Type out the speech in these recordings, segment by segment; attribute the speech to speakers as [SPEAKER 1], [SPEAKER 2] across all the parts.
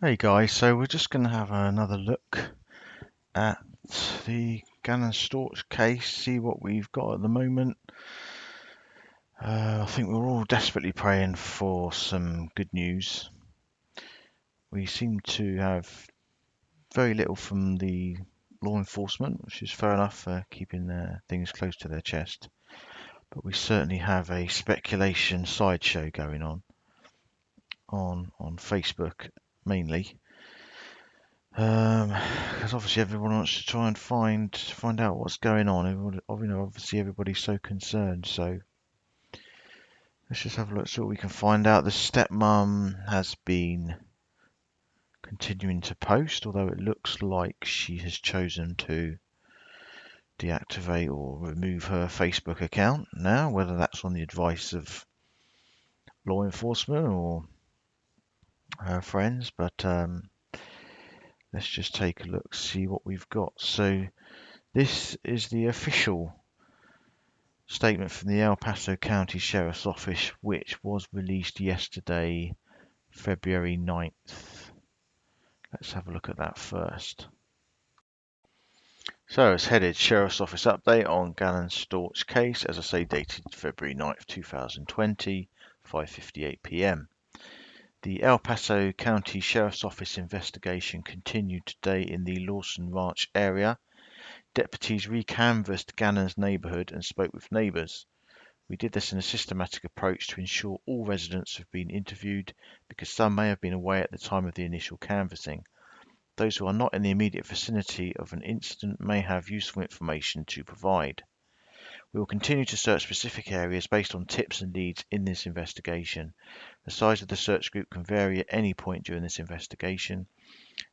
[SPEAKER 1] Hey guys, so we're just going to have another look at the Gannon Stauch case, see what we've got at the moment. I think we're all desperately praying for some good news. We seem to have very little from the law enforcement, which is fair enough for keeping things close to their chest. But we certainly have a speculation sideshow going on Facebook mainly. Because obviously everyone wants to try and find out what's going on. Obviously everybody's so concerned. So let's just have a look, see what we can find out. The stepmom has been continuing to post, although it looks like she has chosen to deactivate or remove her Facebook account now, whether that's on the advice of law enforcement or her friends. But let's just take a look, see what we've got. So this is the official statement from the El Paso County Sheriff's Office, which was released yesterday, February 9th. Let's have a look at that first. So it's headed Sheriff's Office update on Gannon Stauch case, as I say, dated February 9th, 2020, 5:58 p.m. The El Paso County Sheriff's Office investigation continued today in the Lawson Ranch area. Deputies recanvassed Gannon's neighborhood and spoke with neighbors. We did this in a systematic approach to ensure all residents have been interviewed, because some may have been away at the time of the initial canvassing. Those who are not in the immediate vicinity of an incident may have useful information to provide. We will continue to search specific areas based on tips and leads in this investigation. The size of the search group can vary at any point during this investigation.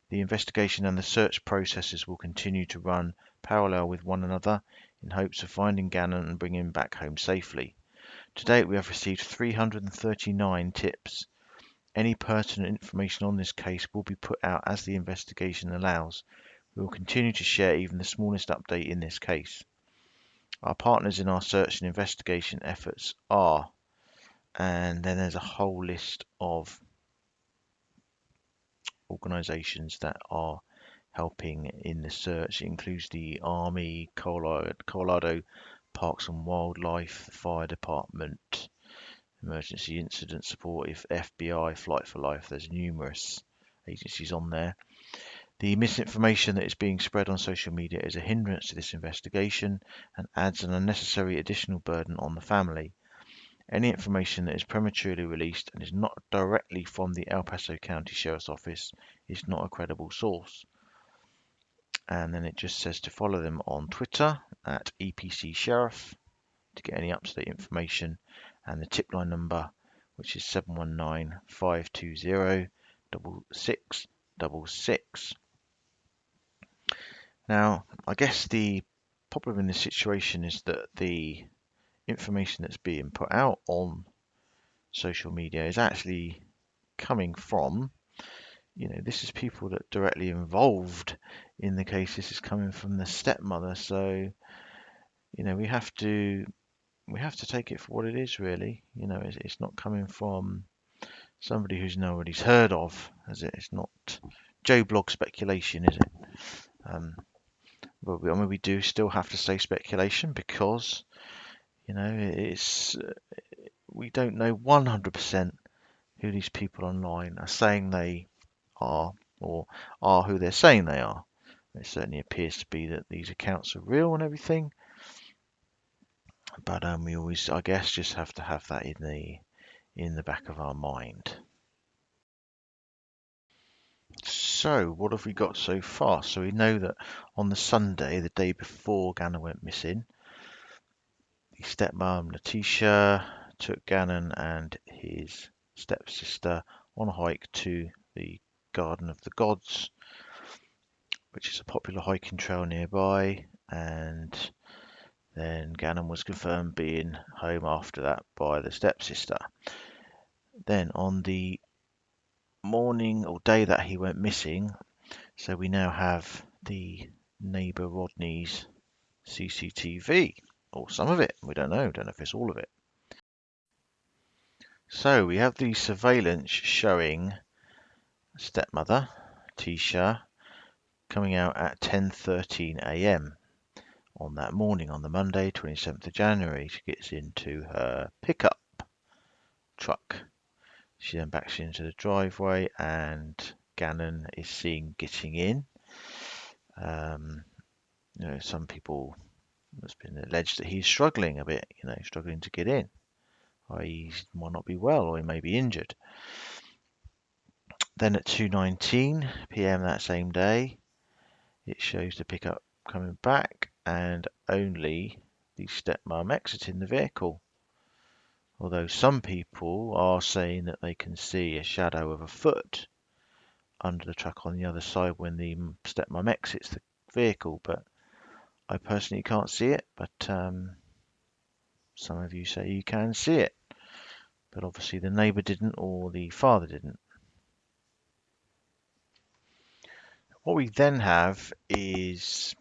[SPEAKER 1] The investigation and the search processes will continue to run parallel with one another in hopes of finding Gannon and bringing him back home safely. To date, we have received 339 tips. Any pertinent information on this case will be put out as the investigation allows. We will continue to share even the smallest update in this case. Our partners in our search and investigation efforts are, and then there's a whole list of organizations that are helping in the search. It includes the Army, Colorado Parks and Wildlife, the Fire Department, Emergency Incident Support, FBI, Flight for Life. There's numerous agencies on there. The misinformation that is being spread on social media is a hindrance to this investigation and adds an unnecessary additional burden on the family. Any information that is prematurely released and is not directly from the El Paso County Sheriff's Office is not a credible source. And then it just says to follow them on Twitter at EPC Sheriff to get any up-to-date information, and the tip line number, which is 719-520-6666. Now, I guess the problem in this situation is that the information that's being put out on social media is actually coming from, this is people that are directly involved in the case. This is coming from the stepmother, so we have to take it for what it is, really. It's not coming from somebody who's nobody's heard of, is it? It's not Joe Blog speculation, is it? But we do still have to say speculation, because it's we don't know 100% who these people online are saying they are, or are who they're saying they are. It certainly appears to be that these accounts are real and everything, but we always, I guess, just have to have that in the back of our mind. So, what have we got so far? So we know that on the Sunday, the day before Gannon went missing, the stepmom Letitia took Gannon and his stepsister on a hike to the Garden of the Gods, which is a popular hiking trail nearby, and then Gannon was confirmed being home after that by the stepsister. Then on the morning or day that he went missing, so we now have the neighbour Rodney's CCTV, or some of it. We don't know if it's all of it. So we have the surveillance showing stepmother, Tisha, coming out at 10:13 a.m. on that morning, on the Monday, 27th of January. She gets into her pickup truck. She then backs into the driveway, and Gannon is seen getting in. Some people, it's been alleged that he's struggling a bit, struggling to get in. Or he might not be well, or he may be injured. Then at 2:19 p.m. that same day, it shows the pickup coming back and only the stepmom exiting the vehicle. Although some people are saying that they can see a shadow of a foot under the truck on the other side when the stepmom exits the vehicle, but I personally can't see it. But some of you say you can see it, but obviously the neighbour didn't, or the father didn't. What we then have is,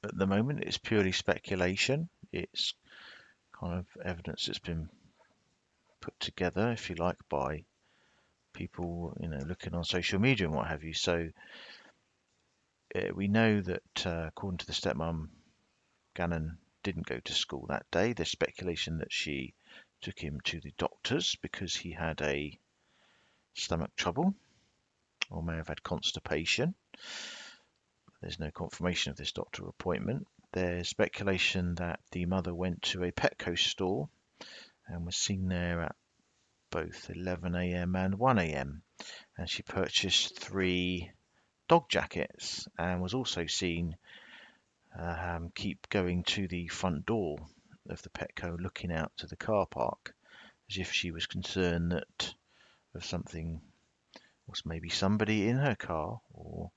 [SPEAKER 1] at the moment, it's purely speculation. It's kind of evidence that's been put together, if you like, by people, looking on social media and what have you. So we know that, according to the stepmom, Gannon didn't go to school that day. There's speculation that she took him to the doctors because he had a stomach trouble, or may have had constipation. There's no confirmation of this doctor appointment. There's speculation that the mother went to a Petco store and was seen there at both 11 a.m. and 1 a.m. and she purchased 3 dog jackets and was also seen keep going to the front door of the Petco, looking out to the car park as if she was concerned that of something was maybe somebody in her car, or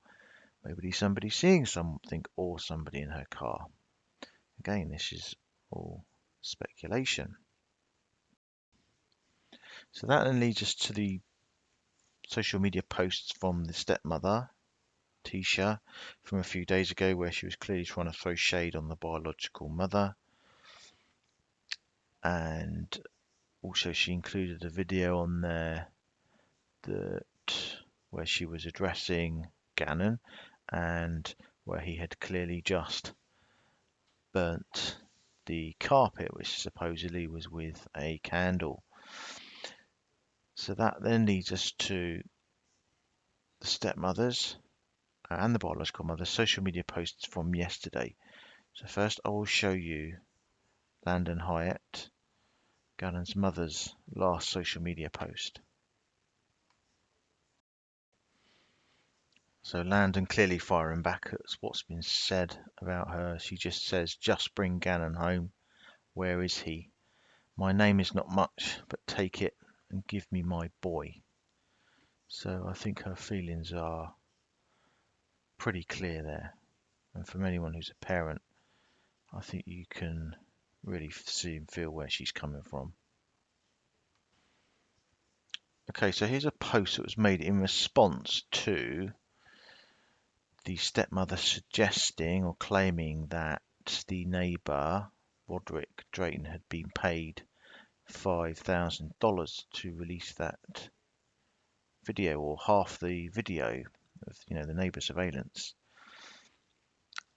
[SPEAKER 1] maybe somebody seeing something or somebody in her car. Again, this is all speculation. So that then leads us to the social media posts from the stepmother, Tisha, from a few days ago, where she was clearly trying to throw shade on the biological mother. And also she included a video on there where she was addressing Gannon, and where he had clearly just burnt the carpet, which supposedly was with a candle. So that then leads us to the stepmother's and the biological mother's social media posts from yesterday. So first I will show you Landon Hyatt, Gannon's mother's last social media post. So Landon clearly firing back at what's been said about her. She just says, "Just bring Gannon home. Where is he? My name is not much, but take it and give me my boy." So I think her feelings are pretty clear there. And from anyone who's a parent, I think you can really see and feel where she's coming from. Okay, so here's a post that was made in response to the stepmother suggesting or claiming that the neighbour, Roderick Drayton, had been paid $5,000 to release that video, or half the video of the neighbour surveillance.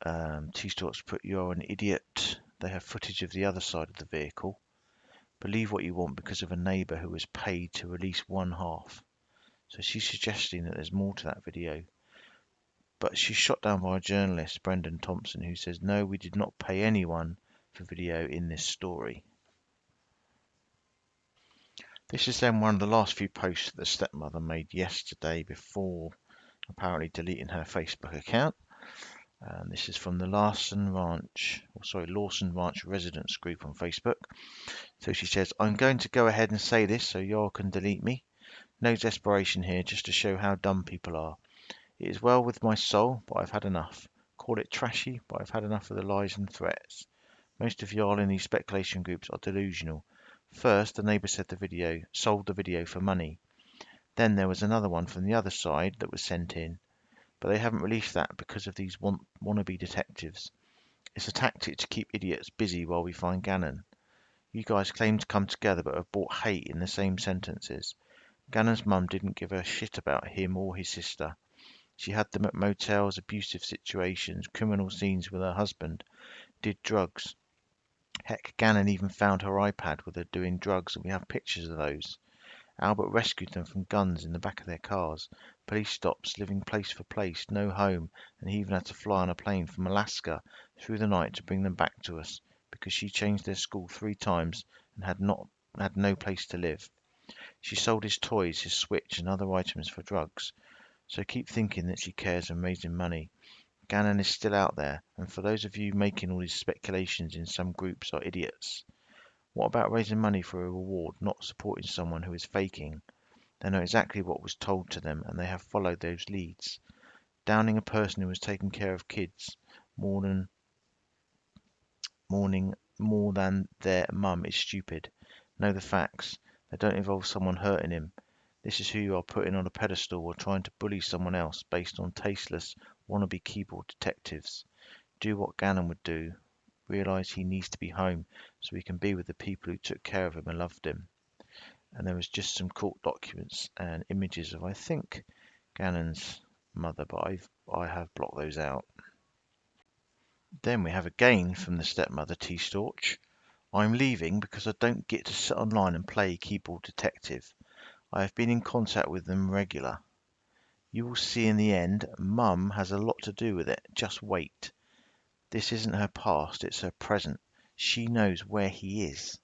[SPEAKER 1] T-Stauch put, "You're an idiot. They have footage of the other side of the vehicle. Believe what you want because of a neighbour who was paid to release one half." So she's suggesting that there's more to that video. But she's shot down by a journalist, Brendan Thompson, who says, "No, we did not pay anyone for video in this story." This is then one of the last few posts that the stepmother made yesterday before apparently deleting her Facebook account. This is from the Lawson Ranch residents group on Facebook. So she says, "I'm going to go ahead and say this so y'all can delete me. No desperation here, just to show how dumb people are. It is well with my soul, but I've had enough. Call it trashy, but I've had enough of the lies and threats. Most of y'all in these speculation groups are delusional. First, the neighbour said sold the video for money. Then there was another one from the other side that was sent in. But they haven't released that because of these wannabe detectives. It's a tactic to keep idiots busy while we find Gannon. You guys claim to come together but have brought hate in the same sentences. Gannon's mum didn't give a shit about him or his sister. She had them at motels, abusive situations, criminal scenes with her husband, did drugs. Heck, Gannon even found her iPad with her doing drugs, and we have pictures of those. Albert rescued them from guns in the back of their cars, police stops, living place for place, no home, and he even had to fly on a plane from Alaska through the night to bring them back to us, because she changed their school 3 times and had no place to live. She sold his toys, his Switch, and other items for drugs. So keep thinking that she cares and raising money. Gannon is still out there, and for those of you making all these speculations in some groups are idiots. What about raising money for a reward, not supporting someone who is faking? They know exactly what was told to them, and they have followed those leads. Downing a person who was taking care of kids more than their mum is stupid. Know the facts. They don't involve someone hurting him. This is who you are putting on a pedestal or trying to bully someone else based on tasteless, wannabe keyboard detectives. Do what Gannon would do. Realise he needs to be home so he can be with the people who took care of him and loved him. And there was just some court documents and images of, I think, Gannon's mother, but I have blocked those out. Then we have again from the stepmother T. Stauch. I'm leaving because I don't get to sit online and play keyboard detective. I have been in contact with them regular. You will see in the end, Mum has a lot to do with it. Just wait. This isn't her past, it's her present. She knows where he is.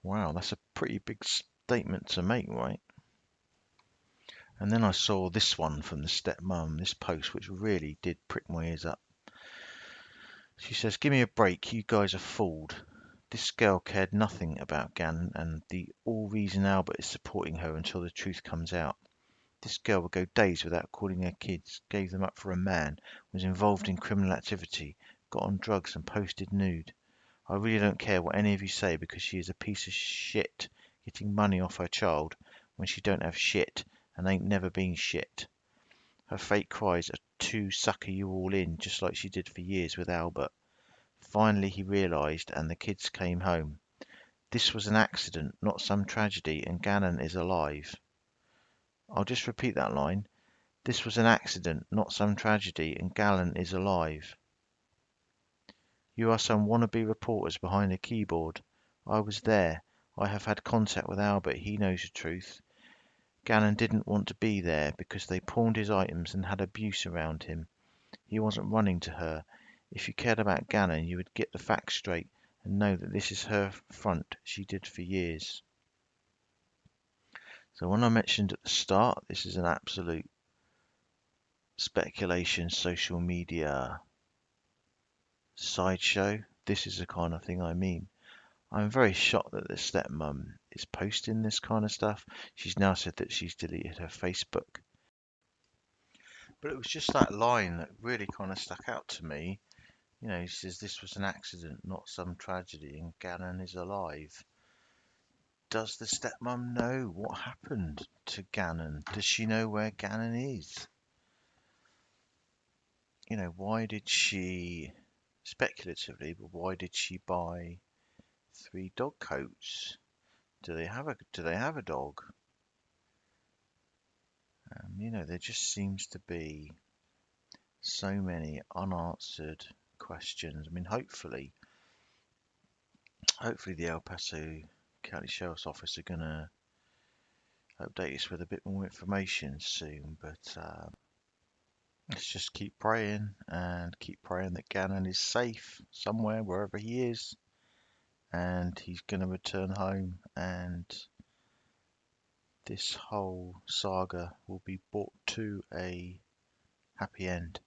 [SPEAKER 1] Wow, that's a pretty big statement to make, right? And then I saw this one from the stepmom, this post, which really did prick my ears up. She says, give me a break, you guys are fooled. This girl cared nothing about Gannon, and the all reason Albert is supporting her until the truth comes out. This girl would go days without calling her kids, gave them up for a man, was involved in criminal activity, got on drugs and posted nude. I really don't care what any of you say because she is a piece of shit getting money off her child when she don't have shit and ain't never been shit. Her fake cries are to sucker you all in just like she did for years with Albert. Finally he realised and the kids came home. This was an accident, not some tragedy, and Gannon is alive. I'll just repeat that line. This was an accident, not some tragedy, and Gannon is alive. You are some wannabe reporters behind a keyboard. I was there. I have had contact with Albert. He knows the truth. Gannon didn't want to be there because they pawned his items and had abuse around him. He wasn't running to her. If you cared about Gannon, you would get the facts straight and know that this is her front. She did for years. So when I mentioned at the start, this is an absolute speculation social media sideshow. This is the kind of thing I mean. I'm very shocked that the stepmom is posting this kind of stuff. She's now said that she's deleted her Facebook. But it was just that line that really kind of stuck out to me. You know, he says this was an accident, not some tragedy, and Gannon is alive. Does the stepmom know what happened to Gannon? Does she know where Gannon is? You know, why did she, speculatively, but why did she buy 3 dog coats? Do they have a dog? You know, there just seems to be so many unanswered questions. I mean, hopefully the El Paso County Sheriff's Office are gonna update us with a bit more information soon. But let's just keep praying and keep praying that Gannon is safe somewhere, wherever he is, and he's gonna return home, and this whole saga will be brought to a happy end.